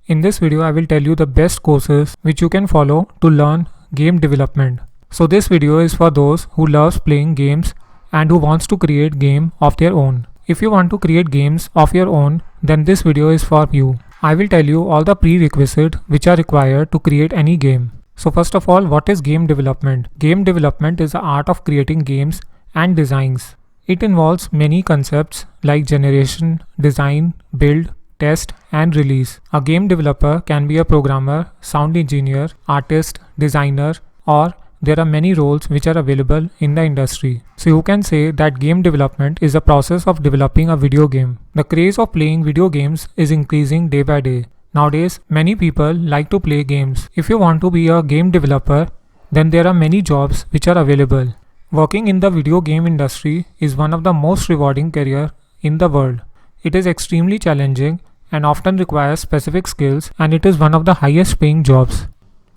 In this video, I will tell you the best courses which you can follow to learn game development. So this video is for those who loves playing games and who wants to create game of their own. If you want to create games of your own, then this video is for you. I will tell you all the prerequisites which are required to create any game. So first of all, what is game development? Game development is the art of creating games and designs. It involves many concepts like generation, design, build, test, and release. A game developer can be a programmer, sound engineer, artist, designer, or there are many roles which are available in the industry. So you can say that game development is the process of developing a video game. The craze of playing video games is increasing day by day. Nowadays, many people like to play games. If you want to be a game developer, then there are many jobs which are available. Working in the video game industry is one of the most rewarding careers in the world. It is extremely challenging and often requires specific skills, and it is one of the highest paying jobs.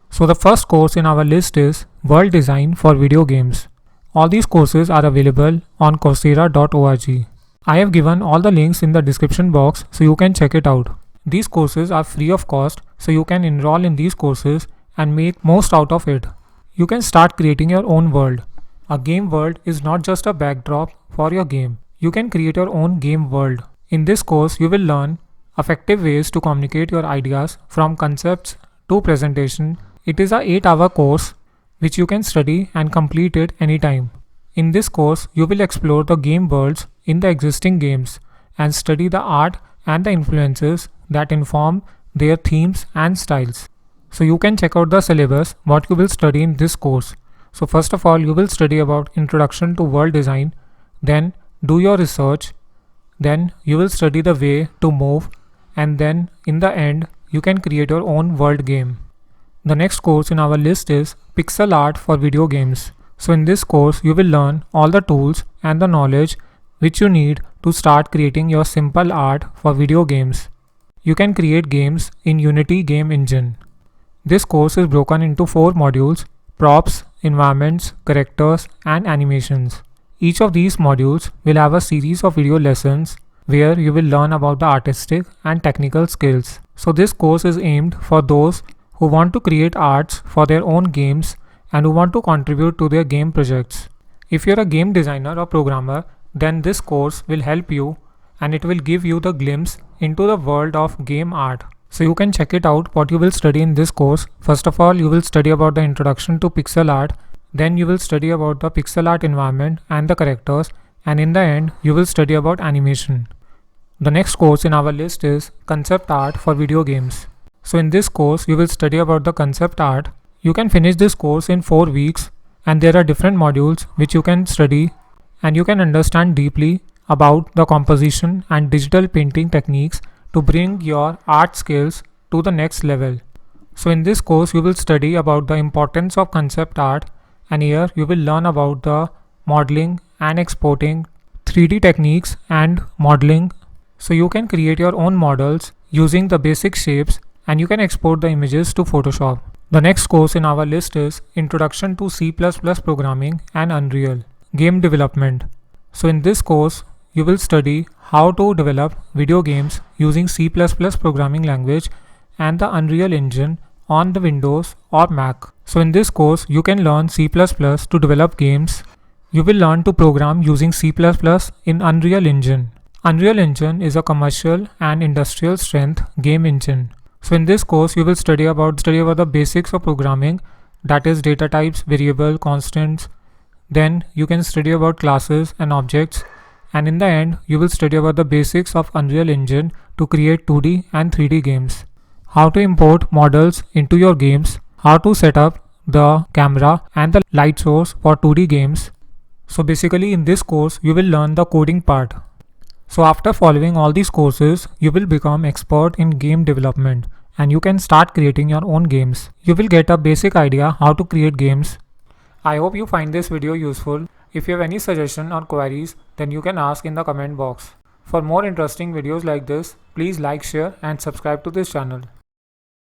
So the first course in our list is World Design for Video Games. All these courses are available on Coursera.org. I have given all the links in the description box so you can check it out. These courses are free of cost, so you can enroll in these courses and make most out of it. You can start creating your own world. A game world is not just a backdrop for your game. You can create your own game world. In this course, you will learn effective ways to communicate your ideas from concepts to presentation. It is a 8-hour course which you can study and complete it anytime. In this course, you will explore the game worlds in the existing games and study the art and the influences that inform their themes and styles. So you can check out the syllabus, what you will study in this course. So first of all, you will study about Introduction to World Design, then do your research, then you will study the way to move, and then in the end, you can create your own world game. The next course in our list is Pixel Art for Video Games. So in this course, you will learn all the tools and the knowledge which you need to start creating your simple art for video games. You can create games in Unity Game Engine. This course is broken into 4 modules: props, environments, characters, and animations. Each of these modules will have a series of video lessons where you will learn about the artistic and technical skills. So this course is aimed for those who want to create arts for their own games and who want to contribute to their game projects. If you're a game designer or programmer, then this course will help you and it will give you the glimpse into the world of game art. So you can check it out what you will study in this course. First of all, you will study about the introduction to pixel art, then you will study about the pixel art environment and the characters, and in the end, you will study about animation. The next course in our list is Concept Art for Video Games. So in this course, you will study about the concept art. You can finish this course in 4 weeks, and there are different modules which you can study, and you can understand deeply about the composition and digital painting techniques to bring your art skills to the next level. So in this course, you will study about the importance of concept art, and here you will learn about the modeling and exporting, 3D techniques and modeling. So you can create your own models using the basic shapes, and you can export the images to Photoshop. The next course in our list is Introduction to C++ Programming and Unreal Game Development. So in this course, you will study how to develop video games using C++ programming language and the Unreal Engine on the Windows or Mac. So in this course, you can learn C++ to develop games. You will learn to program using C++ in Unreal Engine. Unreal Engine is a commercial and industrial strength game engine. So in this course, you will study about the basics of programming, that is data types, variable, constants. Then you can study about classes and objects. And in the end, you will study about the basics of Unreal Engine to create 2D and 3D games. How to import models into your games, how to set up the camera and the light source for 2D games. So basically in this course, you will learn the coding part. So after following all these courses, you will become expert in game development and you can start creating your own games. You will get a basic idea how to create games. I hope you find this video useful. If you have any suggestion or queries, then you can ask in the comment box. For more interesting videos like this, please like, share and subscribe to this channel.